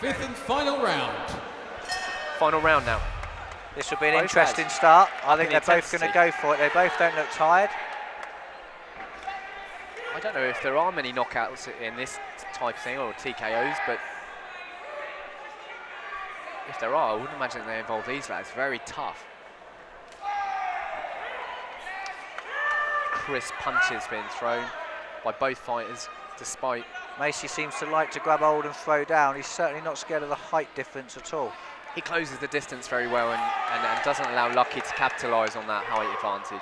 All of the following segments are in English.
fifth and final round. Final round now. This will be an Both interesting lads. start. I think in they're both going to intensity. go for it. They both don't look tired. I don't know if there are many knockouts in this type of thing, or TKOs, but if there are, I wouldn't imagine they involve these lads. Very tough. Crisp punches being thrown by both fighters, despite... Macy seems to like to grab hold and throw down. He's certainly not scared of the height difference at all. He closes the distance very well and doesn't allow Lucky to capitalise on that height advantage.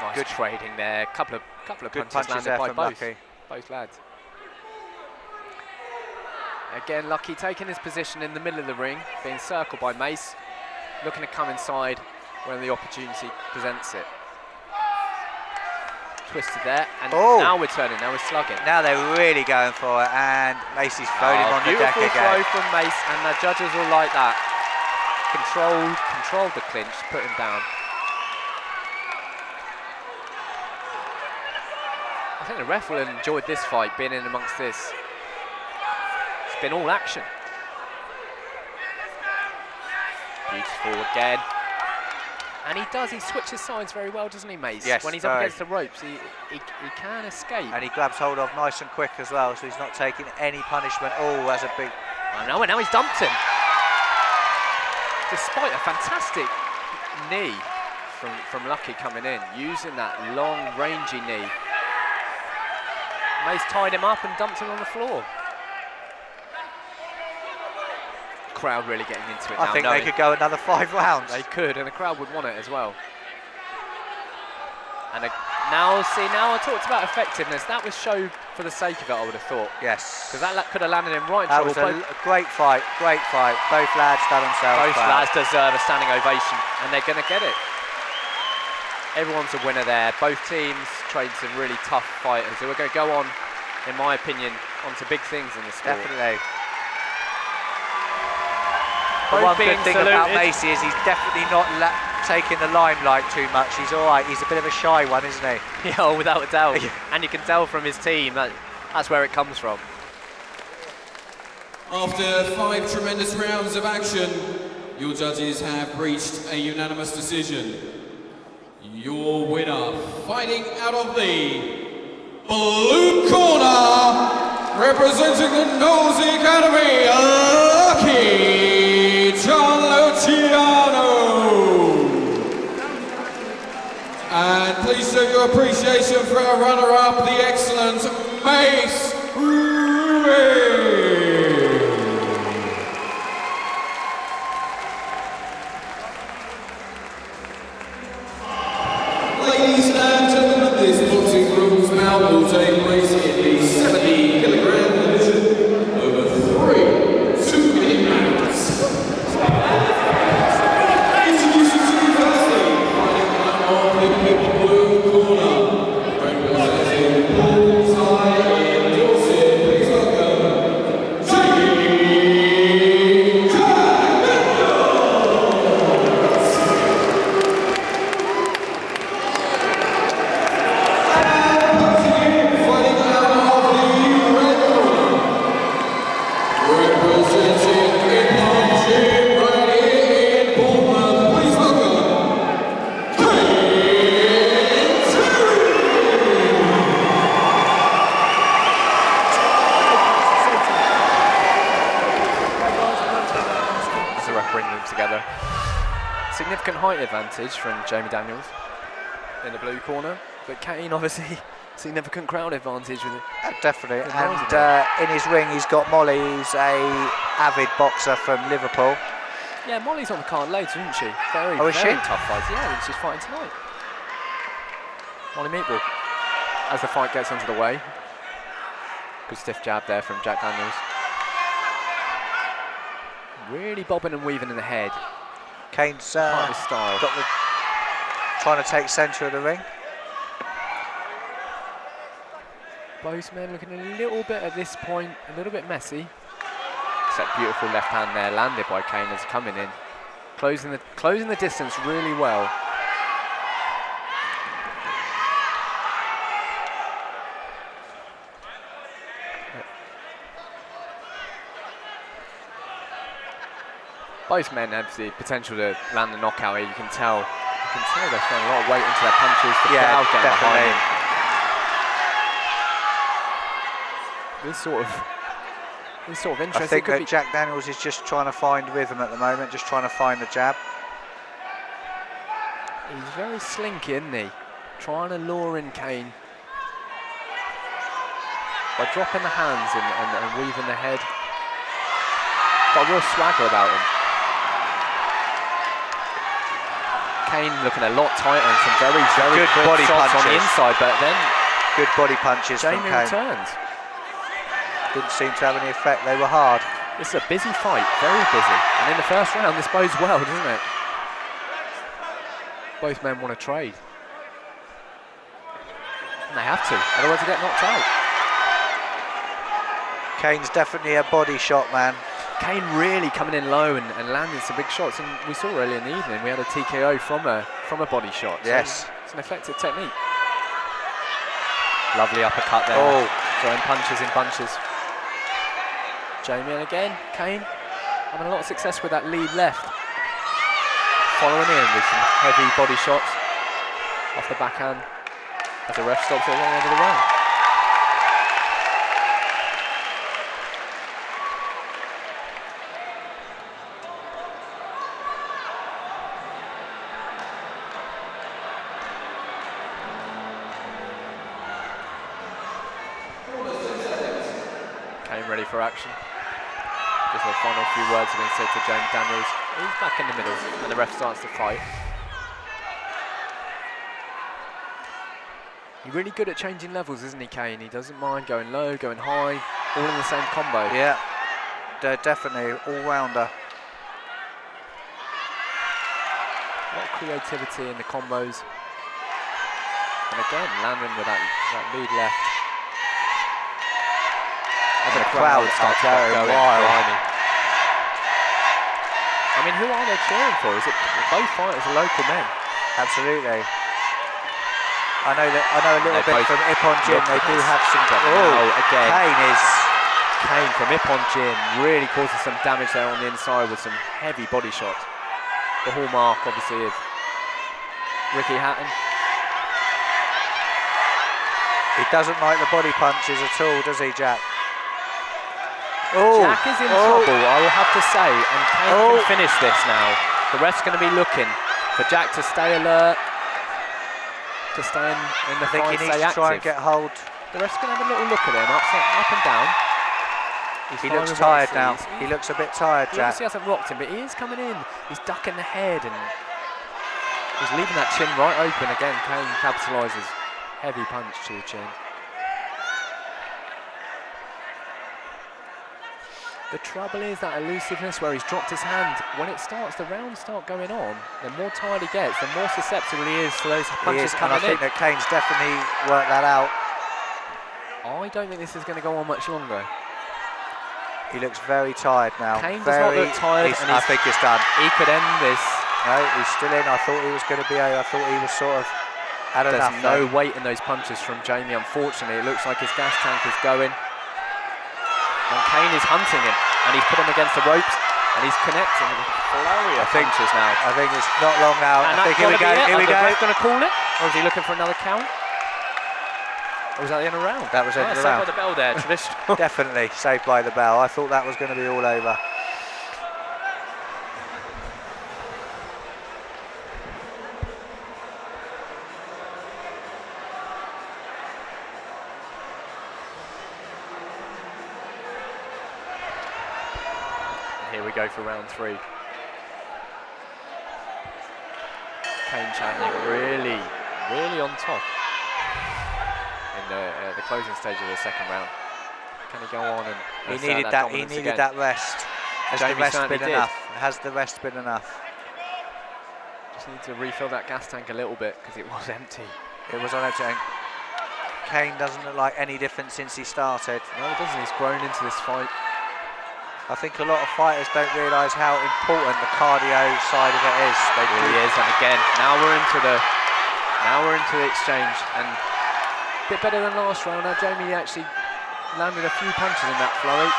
Nice Good trading there. Couple of Good punches punches landed there by from both. Lucky. Both lads. Again, Lucky taking his position in the middle of the ring, being circled by Mace, looking to come inside when the opportunity presents it. Twisted there, and now we're turning, now we're slugging. Now they're really going for it, and Macy's thrown him on the deck Beautiful again. throw from Mace, and the judges will like that. Controlled the clinch, put him down. I think the ref will have enjoyed this fight, being in amongst this. It's been all action. Beautiful again. And he switches sides very well, doesn't he, Mace? Yes, when he's up against the ropes, he can escape. And he grabs hold of nice and quick as well, so he's not taking any punishment. Oh, that's a big... I know, and now he's dumped him. Despite a fantastic knee from Lucky coming in, using that long, rangy knee. Mace tied him up and dumped him on the floor. Crowd really getting into it now. I think they could go another 5 rounds. They could, and the crowd would want it as well. And now I talked about effectiveness. That was show for the sake of it, I would have thought. Yes. Because that could have landed him right in That trouble. was a great fight, great fight. Both lads done themselves Both proud. lads deserve a standing ovation, and they're going to get it. Everyone's a winner there. Both teams trained some really tough fighters who are going to go on, in my opinion, onto big things in the sport. Definitely. The Both one good being thing about saluted. Macy is he's definitely not taking the limelight too much. He's all right. He's a bit of a shy one, isn't he? Yeah, oh, without a doubt. And you can tell from his team that's where it comes from. After 5 tremendous rounds of action, your judges have reached a unanimous decision. Your winner, fighting out of the blue corner, representing the Nosey Academy, Lucky John Luciano. And please show your appreciation for our runner-up, the excellent Mace Ruiz. Ladies and gentlemen, this boxing rules bout will take place in the 70-kilogram division over 3 2-minute rounds. Introducing to you firstly, fighting out of the blue corner, representing Bullseye in Dorset, please welcome Team Dragon. The ref bringing them together. Significant height advantage from Jamie Daniels in the blue corner, but Kane obviously significant crowd advantage with it. Definitely. There's And loads of in his ring, he's got Molly, who's a avid boxer from Liverpool. Yeah, Molly's on the card later, isn't she? Very, Oh, is very she? tough fight. Yeah, I think she's fighting tonight. Molly Meatball. As the fight gets under the way. Good stiff jab there from Jack Daniels. Really bobbing and weaving in the head. Kane's Part of his style. trying to take centre of the ring. Both men looking a little bit at this point, a little bit messy. Except beautiful left hand there landed by Kane as coming in. Closing the distance really well. Both men have the potential to land the knockout here. You can tell they're throwing a lot of weight into their punches. The crowd getting behind them. This sort of interest. I think that Jack Daniels is just trying to find rhythm at the moment, just trying to find the jab. He's very slinky, isn't he? Trying to lure in Kane by dropping the hands and weaving the head. Got a real swagger about him. Kane looking a lot tighter and some very good quick body shots on the punches. inside, but then Good body punches from Jamie Kane. returns. Didn't seem to have any effect. They were hard. This is a busy fight, very busy. And in the first round, this bodes well, doesn't it? Both men want to trade. And they have to, otherwise they get knocked out. Kane's definitely a body shot man. Kane really coming in low and landing some big shots. And we saw earlier in the evening, we had a TKO from a body shot. So yes. It's an effective technique. Lovely uppercut there. Oh. Throwing punches in bunches. Jamie, and again, Kane having a lot of success with that lead left. Following in with some heavy body shots off the backhand as the ref stops it at the end of the round. Kane ready for action. Just the final few words have been said to James Daniels. He's back in the middle and the ref starts to fight. He's really good at changing levels, isn't he, Kane? He doesn't mind going low, going high, all in the same combo. Yeah, they're definitely all-rounder. A lot of creativity in the combos. And again, landing with that lead left. As the crowd starts going wild. I mean, who are they cheering for? Is it both fighters are local men? Absolutely. I know a little bit from Ippon Gym. They do have some. Again, Kane from Ippon Gym really causing some damage there on the inside with some heavy body shots. The hallmark, obviously, of Ricky Hatton. He doesn't like the body punches at all, does he, Jack? Oh, Jack is in trouble, I will have to say, and Kane can finish this now. The ref's going to be looking for Jack to stay alert, to stay in the fight, I think he needs stay to try and active. get hold. The ref's going to have a little look at him, up and down. He looks tired now. He looks a bit tired, He Jack. obviously hasn't rocked him, but he is coming in. He's ducking the head and he's leaving that chin right open again. Kane capitalises. Heavy punch to the chin. The trouble is that elusiveness where he's dropped his hand. When the rounds start going on, the more tired he gets, the more susceptible he is to those punches coming in. And I think that Kane's definitely worked that out. I don't think this is going to go on much longer. He looks very tired now. Kane does not look tired. I think it's done. He could end this. No, he's still in. I thought he was going to be over. I thought he was sort of had enough. There's no weight in those punches from Jamie, unfortunately. It looks like his gas tank is going. And Kane is hunting him, and he's put him against the ropes, and he's connecting with a flurry of punches now. I think it's not long now. And I think here we go. Here we go. Is going to call it, or is he looking for another count? Or was that the end of the round? That was the end of the round. Saved by the bell there, traditional. Definitely saved by the bell. I thought that was going to be all over. Here we go for round 3. Kane Chandler really on top in the closing stage of the second round. Can he go on and he needed that? He needed that rest. Has the rest been enough? Has the rest been enough? Just need to refill that gas tank a little bit because it was empty. It was on empty. Kane doesn't look like any different since he started. No, he doesn't. He's grown into this fight. I think a lot of fighters don't realise how important the cardio side of it is. It really is, and again, now we're into the exchange, and a bit better than last round. Now Jamie actually landed a few punches in that flurry.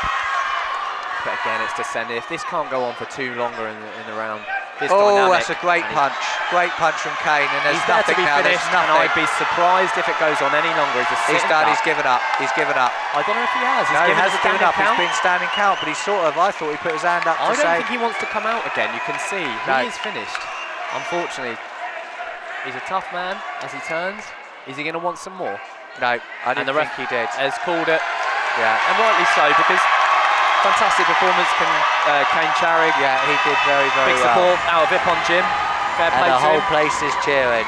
But again, it's descending. If this can't go on for too longer in the round, this Oh, dynamic, that's a great and punch. Great punch from Kane, and there's he's there to nothing be now. There's finished, and nothing. I'd be surprised if it goes on any longer. He's done. He's given up. He's given up. I don't know if he has. No, he given hasn't given standing up. count. He's been standing count, but he's sort of. I thought he put his hand up to I don't say. think he wants to come out again. You can see No. he is finished. Unfortunately, he's a tough man as he turns. Is he going to want some more? No, I didn't the think ref he did. Has called it, Yeah. and rightly so, because fantastic performance from Kane Charig. Yeah, he did very, very Big well. support out of Ippon Gym. Fair And play the to whole him. place is cheering.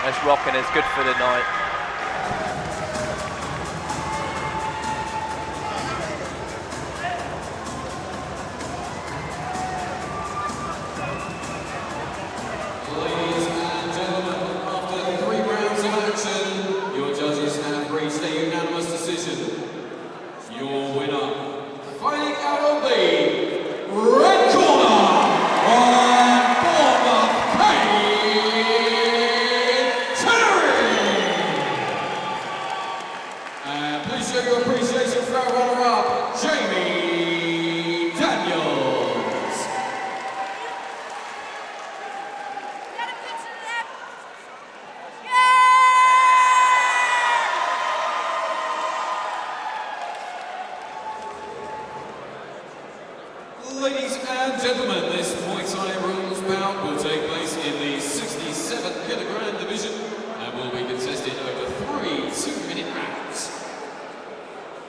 It's rocking. It's good for the night. Ladies and gentlemen, after 3 rounds of action, your judges have reached a unanimous decision. Your winner, fighting out of the red corner, from Bournemouth, Kane Terry. And please show your appreciation for our runner-up, Jamie Daniels. Ladies and gentlemen, this Muay Thai rules bout will take place in the 67 kilogram division and will be contested over 3 2-minute rounds.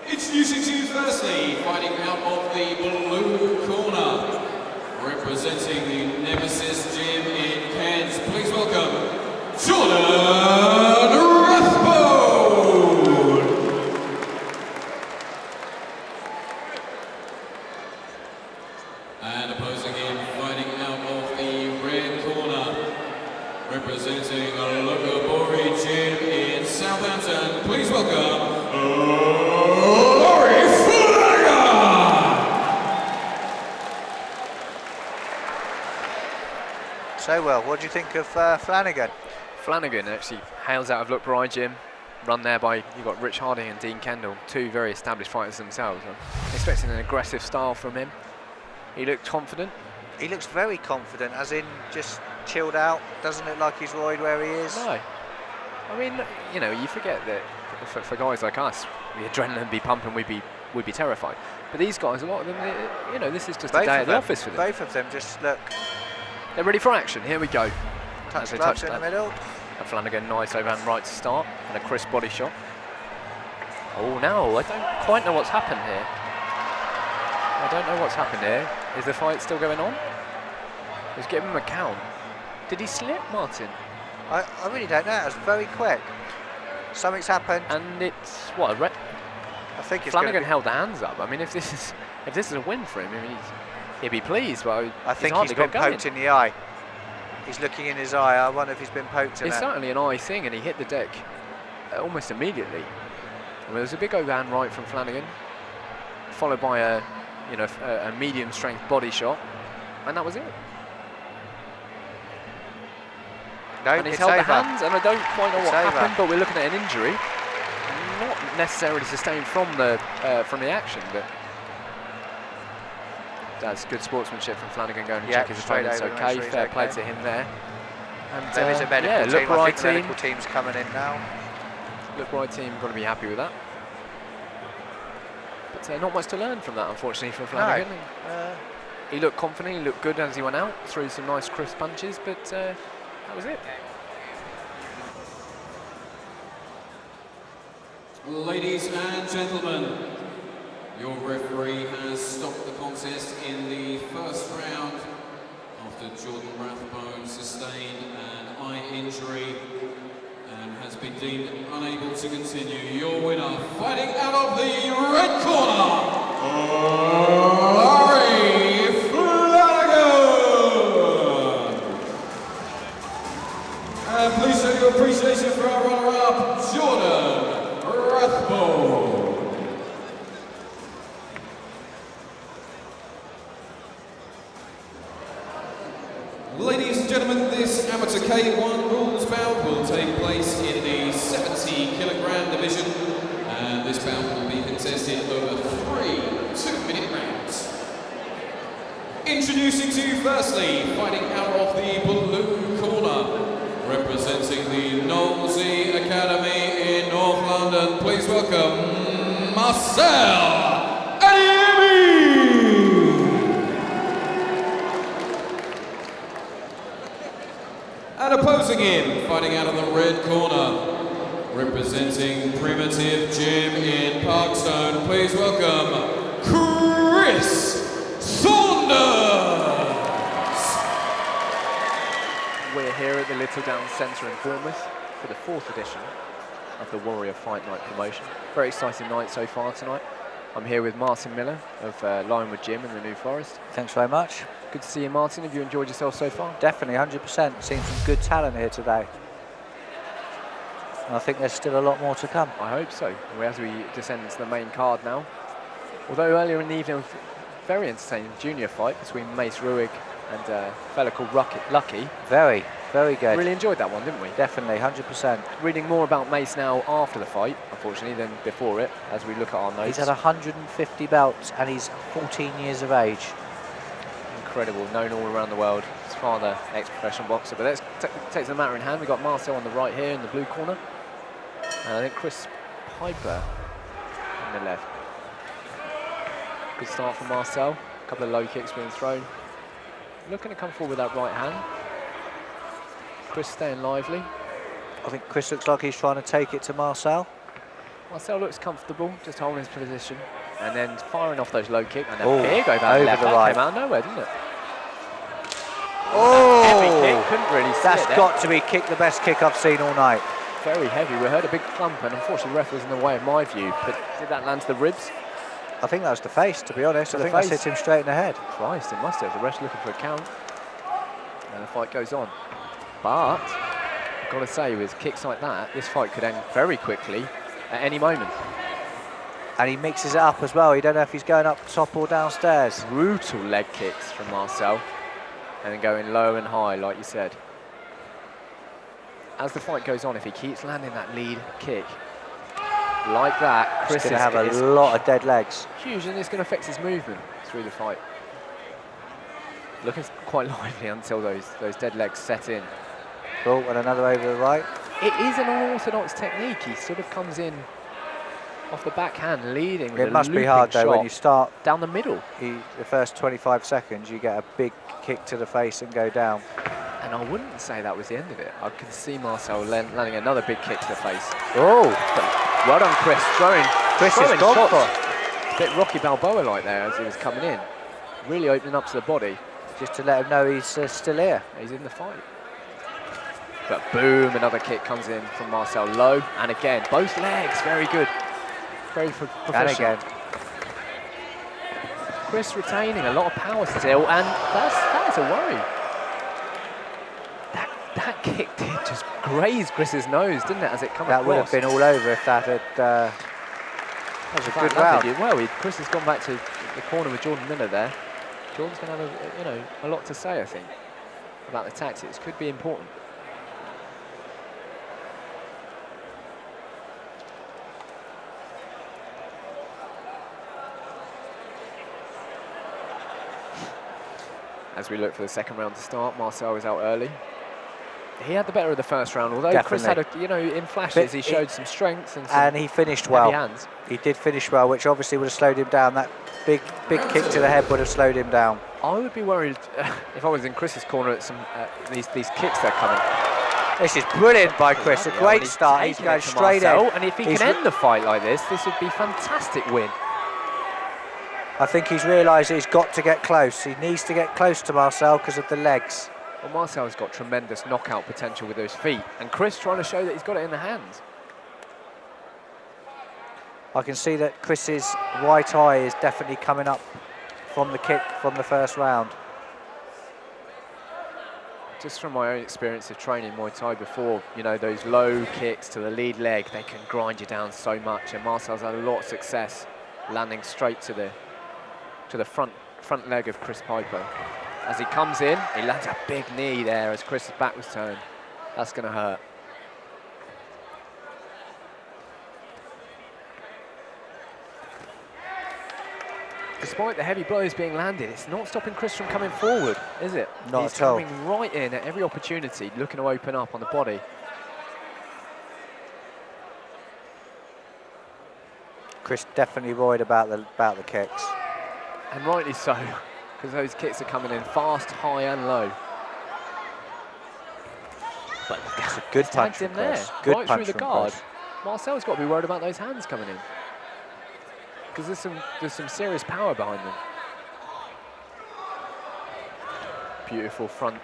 Introducing to you firstly, fighting out of the blue corner, representing the Nemesis Gym in Cairns. Please welcome Jordan Rathbone. And opposing him, fighting out of the red corner, representing Lokabori Gym in Southampton. Please welcome Laurie Flanagan. So well, what do you think of Flanagan? Flanagan actually hails out of Lookborough Gym, run there by, you've got Rich Harding and Dean Kendall, 2 very established fighters themselves. I'm expecting an aggressive style from him. He looked confident. He looks very confident, as in just chilled out. Doesn't look like he's worried where he is. No. I mean, you know, you forget that for guys like us, the adrenaline would be pumping, we'd be terrified. But these guys, a lot of them, you know, this is just a day at the office for them. Both of them just look. They're ready for action. Here we go. Touch As they gloves touch in the that. middle. And Flanagan, nice overhand right to start, and a crisp body shot. Oh, no, I don't quite know what's happened here. I don't know what's happened here. Is the fight still going on? Let's give him a count. Did he slip, Martin? I really don't know. It was very quick. Something's happened. And it's what, a red. I think it's gonna Flanagan be- held the hands up. I mean, if this is a win for him, I mean, he'd be pleased. But I think hardly he's been got going. poked in the eye. He's looking in his eye. I wonder if he's been poked in It's that. certainly an eye thing, and he hit the deck almost immediately. I mean, there was a big overhand right from Flanagan, followed by a medium strength body shot, and that was it. No, And he's it's held the over. hands, and I don't quite know It's what over. happened, but we're looking at an injury, not necessarily sustained from the action, but that's good sportsmanship from Flanagan going to Yeah, check his straight opponent's over, make okay. sure he's Fair play okay. to him there. And There is a medical yeah, team. look I right think the team. medical team's coming in now. Look right team, got to be happy with that. But not much to learn from that, unfortunately, for Flanagan. He looked confident, he looked good as he went out, threw some nice crisp punches, but that was it. Ladies and gentlemen, your referee has stopped the contest in the first round after Jordan Rathbone sustained an eye injury and has been deemed unable to continue. Your winner, fighting out of the red corner, Laurie Flanagan. And please show your appreciation for our runner-up, Jordan Rathbone. Ladies and gentlemen, this amateur K1 rules bout will take place in the 70 kilogram division, and this bout will be contested over 3 2-minute rounds. Introducing to you firstly, fighting out of the blue corner, representing the Knowlesy Academy in North London, please welcome Marcel Adeyemi. And opposing him, fighting out of the red corner, representing Primitive Gym in Parkstone, please welcome Chris Saunders. We're here at the Little Downs Centre in Bournemouth for the 4th edition of the Warrior Fight Night promotion. Very exciting night so far tonight. I'm here with Martin Miller of Lionwood Gym in the New Forest. Thanks very much. Good to see you, Martin. Have you enjoyed yourself so far? Definitely, 100%. Seen some good talent here today. And I think there's still a lot more to come. I hope so. As we descend into the main card now. Although earlier in the evening, a very entertaining junior fight between Mace Ruig and a fella called Lucky. Very, very good. Really enjoyed that one, didn't we? Definitely, 100%. Reading more about Mace now after the fight, unfortunately, than before it, as we look at our notes. He's had 150 belts and he's 14 years of age. Incredible, known all around the world. His father, ex-professional boxer. But let's take the matter in hand. We've got Marcel on the right here in the blue corner. And I think Chris Piper on the left. Good start from Marcel. A couple of low kicks being thrown. Looking to come forward with that right hand. Chris staying lively. I think Chris looks like he's trying to take it to Marcel. Marcel looks comfortable, just holding his position. And then firing off those low kicks. And Oh, a big over the left. the That right. came out of nowhere, didn't it? Oh! Heavy kick, couldn't really see That's it there. got to be the best kick I've seen all night. Very heavy. We heard a big thump, and unfortunately the ref was in the way of my view. But did that land to the ribs? I think that was the face, to be honest. To I the think that face. hit him straight in the head. Christ, it must have. The ref's looking for a count. And the fight goes on. But, I've got to say, with kicks like that, this fight could end very quickly at any moment. And he mixes it up as well. You don't know if he's going up top or downstairs. Brutal leg kicks from Marcel. And then going low and high, like you said. As the fight goes on, if he keeps landing that lead kick like that, Chris He's going to have is a lot of dead legs. huge, and it's going to affect his movement through the fight. Looking quite lively until those dead legs set in. Oh, and another over the right. It is an unorthodox technique. He sort of comes in off the backhand, leading with It a must be looping hard though when shot you start down the middle. the first 25 seconds, you get a big kick to the face and go down. And I wouldn't say that was the end of it. I can see Marcel landing another big kick to the face. Oh, Well done, Chris. Chris throwing has gone shots. for A bit Rocky Balboa like there as he was coming in. Really opening up to the body. just to let him know he's still here. He's in the fight. But boom, another kick comes in from Marcel low. And again, both legs, very good. Very professional. And again. Chris retaining a lot of power still, and that is a worry. That kick did just graze Chris's nose, didn't it, as it came across? That would have been all over if that had... that was a good round. Well, Chris has gone back to the corner with Jordan Miller there. Jordan's going to have a lot to say, I think, about the tactics. Could be important. As we look for the second round to start, Marcel is out early. He had the better of the first round, although Chris had, in flashes, he showed some strength and he finished heavy well. hands. He did finish well, which obviously would have slowed him down. That big kick to the head would have slowed him down. I would be worried if I was in Chris's corner at some these kicks they're coming. This is brilliant by Chris. A great start. He's going straight in. And if he can end the fight like this would be a fantastic win. I think he's realised he's got to get close. He needs to get close to Marcel because of the legs. Well, Marcel's got tremendous knockout potential with those feet, and Chris trying to show that he's got it in the hands. I can see that Chris's right eye is definitely coming up from the kick from the first round. Just from my own experience of training Muay Thai before, those low kicks to the lead leg, they can grind you down so much, and Marcel's had a lot of success landing straight to the front leg of Chris Piper. As he comes in, he lands a big knee there as Chris's back was turned. That's going to hurt. despite the heavy blows being landed, it's not stopping Chris from coming forward, is it? Not He's at all. coming right in at every opportunity, looking to open up on the body. Chris definitely worried about the kicks. And rightly so, because those kicks are coming in fast, high and low. But It's a good he's punch tagged him from Chris. there, Good right punch through the from guard. Chris. Marcel's got to be worried about those hands coming in, because there's some serious power behind them. Beautiful front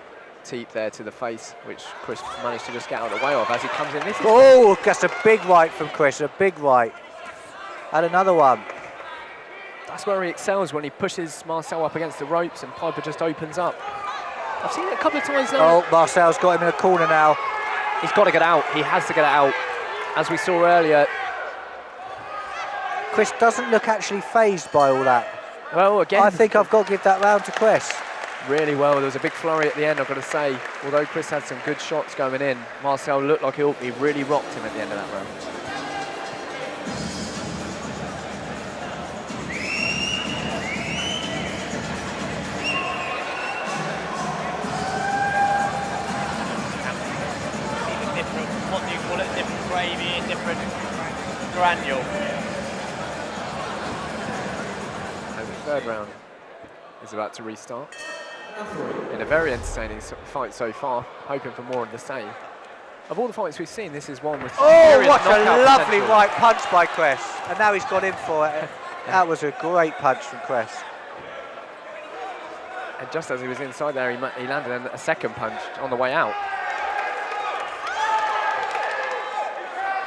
teep there to the face, which Chris managed to just get out of the way of as he comes in. This is Oh, that's a big right from Chris, a big right. And another one. That's where he excels, when he pushes Marcel up against the ropes and Piper just opens up. I've seen it a couple of times now. Oh, Marcel's got him in a corner now. He's got to get out. He has to get out. As we saw earlier, Chris doesn't look actually phased by all that. well, again, I think I've got to give that round to Chris. really well. There was a big flurry at the end, I've got to say. Although Chris had some good shots going in, Marcel looked like he really rocked him at the end of that round. What do you call it? Different gravy, different granule. And the third round is about to restart. In a very entertaining fight so far, hoping for more of the same. Of all the fights we've seen, this is one with some Oh, serious what a knockout lovely potential. right punch by Chris. And now he's got in for it. That was a great punch from Chris. And just as he was inside there, he landed a second punch on the way out.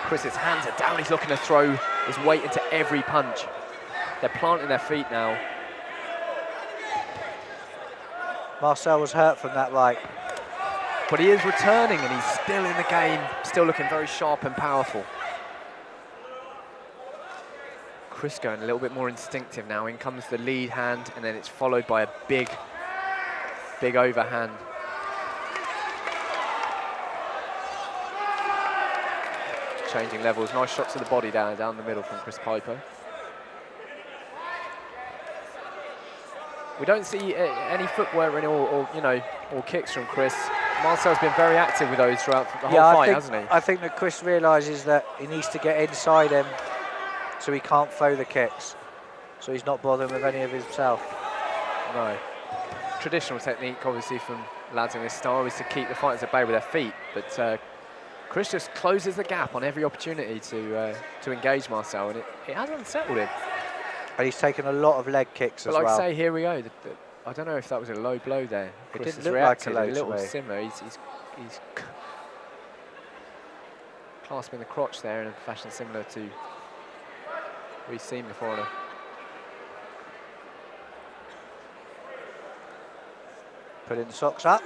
Chris's hands are down, he's looking to throw his weight into every punch. They're planting their feet now. Marcel was hurt from that right. But he is returning and he's still in the game, still looking very sharp and powerful. Chris going a little bit more instinctive now. In comes the lead hand and then it's followed by a big overhand. Changing levels, nice shots to the body down the middle from Chris Piper. We don't see any footwork or kicks from Chris. Marcel's been very active with those throughout the whole fight, hasn't he? I think that Chris realises that he needs to get inside him so he can't throw the kicks. So he's not bothering with any of himself. No. Traditional technique, obviously, from lads in this style is to keep the fighters at bay with their feet, but Chris just closes the gap on every opportunity to engage Marcel, and it has unsettled him. And he's taken a lot of leg kicks But as like well. I say, here we go. I don't know if that was a low blow there. It Chris didn't has look like a reacted low a to little me. simmer. He's clasping the crotch there in a fashion similar to we've seen before. Putting the socks up.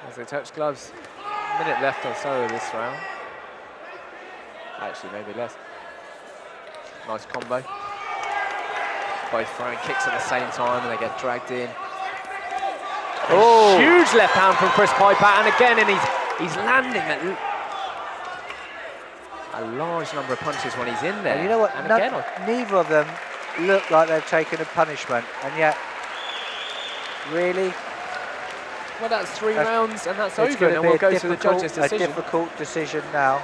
As they touch gloves, a minute left or so of this round. Actually, maybe less. Nice combo. Both throwing kicks at the same time and they get dragged in. Oh. Huge left hand from Chris Piper, and again, he's landing a large number of punches when he's in there. And you know what? And No- again, neither of them look like they've taken a punishment, and yet, really, well, that's three That's- rounds, and that's it's over, going and to we'll be go to the judges' a decision. difficult decision now.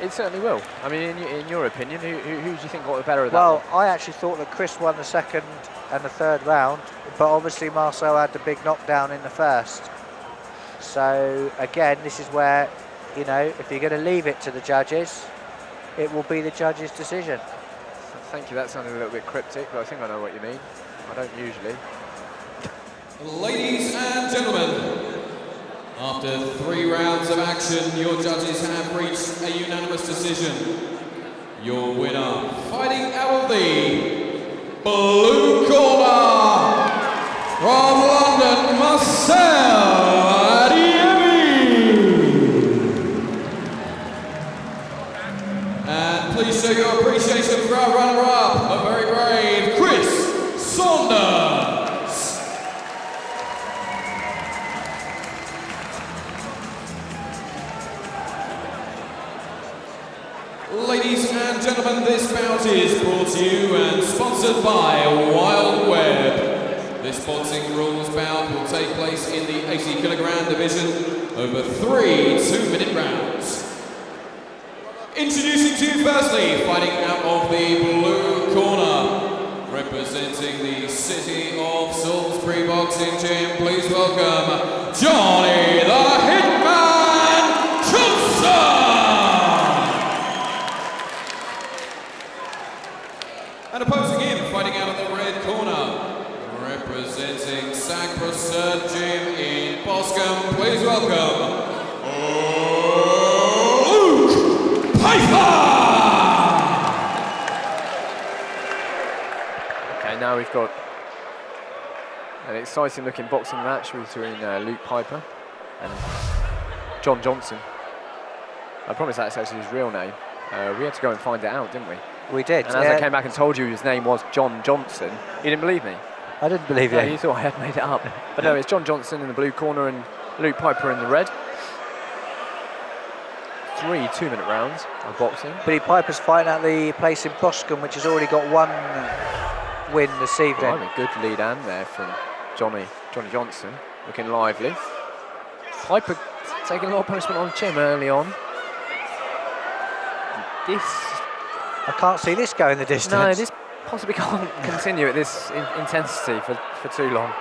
It certainly will. I mean, in your opinion, who do you think got the better of that Well, one? I actually thought that Chris won the second and the third round, but obviously Marcel had the big knockdown in the first. So again, this is where, you know, if you're going to leave it to the judges, it will be the judges' decision. Thank you, that sounded a little bit cryptic, but I think I know what you mean. I don't usually. Ladies and gentlemen, after 3 rounds of action, your judges have reached a unanimous decision. Your winner, fighting out of the blue corner, from London, Marcel Adiyemi. And please show your appreciation for our runner-up, a very brave Chris Saunders. Ladies and gentlemen, this bout is brought to you and sponsored by Wild Web. This boxing rules bout will take place in the 80 kilogram division over 3 2-minute rounds. Introducing to you firstly, fighting out of the blue corner, representing the city of Salisbury Boxing Gym, please welcome Johnny the Hitman Johnson! And opposing him, fighting out of the red corner, representing Sacrocert Gym in Boscombe, please welcome Luke Piper! Okay, now we've got an exciting looking boxing match between Luke Piper and John Johnson. I promise that's actually his real name. We had to go and find it out, didn't we? We did. And as I came back and told you his name was John Johnson, you didn't believe me. I didn't believe Yeah, you. you thought I had made it up. But no, it's John Johnson in the blue corner and Luke Piper in the red. 3 2-minute rounds of boxing. Billy Piper's fighting at the place in Boscombe, which has already got 1 win this evening. Blimey, good lead hand there from Johnny Johnson, looking lively. Piper taking a lot of punishment on Jim early on. This, I can't see this going the distance. no, this possibly can't continue at this intensity for too long.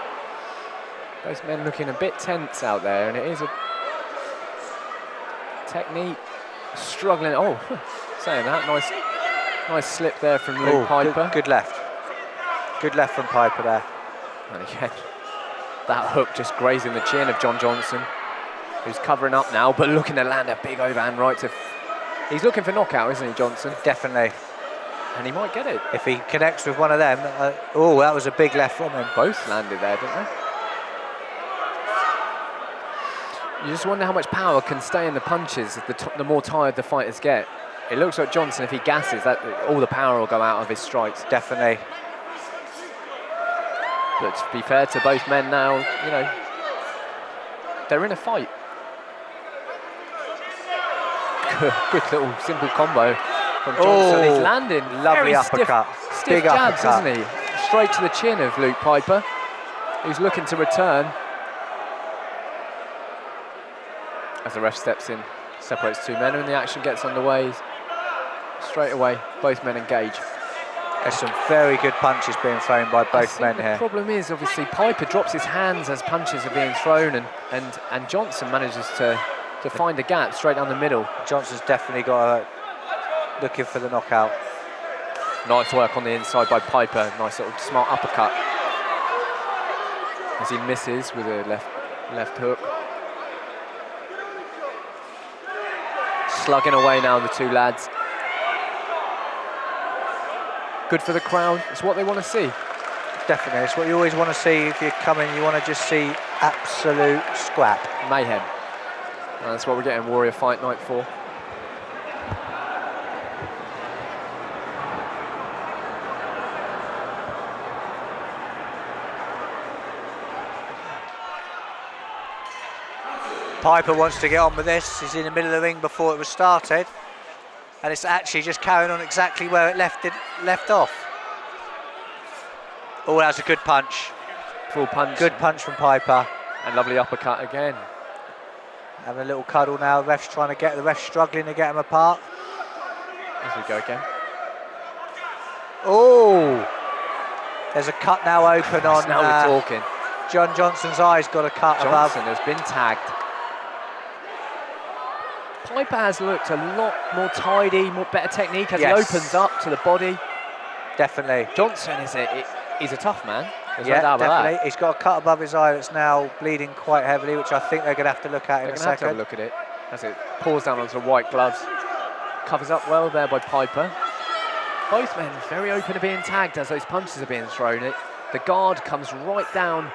Both men looking a bit tense out there, and it is a technique struggling. Oh, saying that, nice slip there from Luke Piper. Good left. Good left from Piper there. And again, that hook just grazing the chin of John Johnson, who's covering up now, but looking to land a big overhand right to... He's looking for knockout, isn't he, Johnson? Definitely. And he might get it. If he connects with one of them, oh, that was a big left from him. Both landed there, didn't they? You just wonder how much power can stay in the punches the more tired the fighters get. It looks like Johnson, if he gasses, that all the power will go out of his strikes. Definitely. But to be fair to both men now, you know, they're in a fight. Good little simple combo from Johnson. He's landing lovely very uppercut. Stiff Big jabs, uppercut. isn't he? Straight to the chin of Luke Piper, who's looking to return. As the ref steps in, separates 2 men, and the action gets underway. Straight away, both men engage. There's some very good punches being thrown by both men The here. problem is, obviously, Piper drops his hands as punches are being thrown, and Johnson manages to find a gap straight down the middle. Johnson's definitely got looking for the knockout. Nice work on the inside by Piper. Nice little smart uppercut. As he misses with a left hook. Slugging away now, the two lads. Good for the crowd. It's what they want to see. Definitely, it's what you always want to see if you come in. You want to just see absolute scrap. Mayhem. And that's what we're getting Warrior Fight Night for. Piper wants to get on with this. He's in the middle of the ring before it was started. And it's actually just carrying on exactly where it left off. Oh, that was a good punch. Full punch. Good punch from Piper. And lovely uppercut again. Having a little cuddle now. The ref's struggling to get them apart. As we go again. Oh! There's a cut now open on. Now we're talking. John Johnson's eye's got a cut Johnson above. has been tagged. Piper has looked a lot more tidy, better technique as he opens up to the body. Definitely. Johnson he's a tough man. There's Yeah, no doubt about definitely. that. He's got a cut above his eye that's now bleeding quite heavily, which I think they're going to have to look at in They're a going to have to have second. a look at it as it pours down onto the white gloves. Covers up well there by Piper. Both men very open to being tagged as those punches are being thrown. The guard comes right down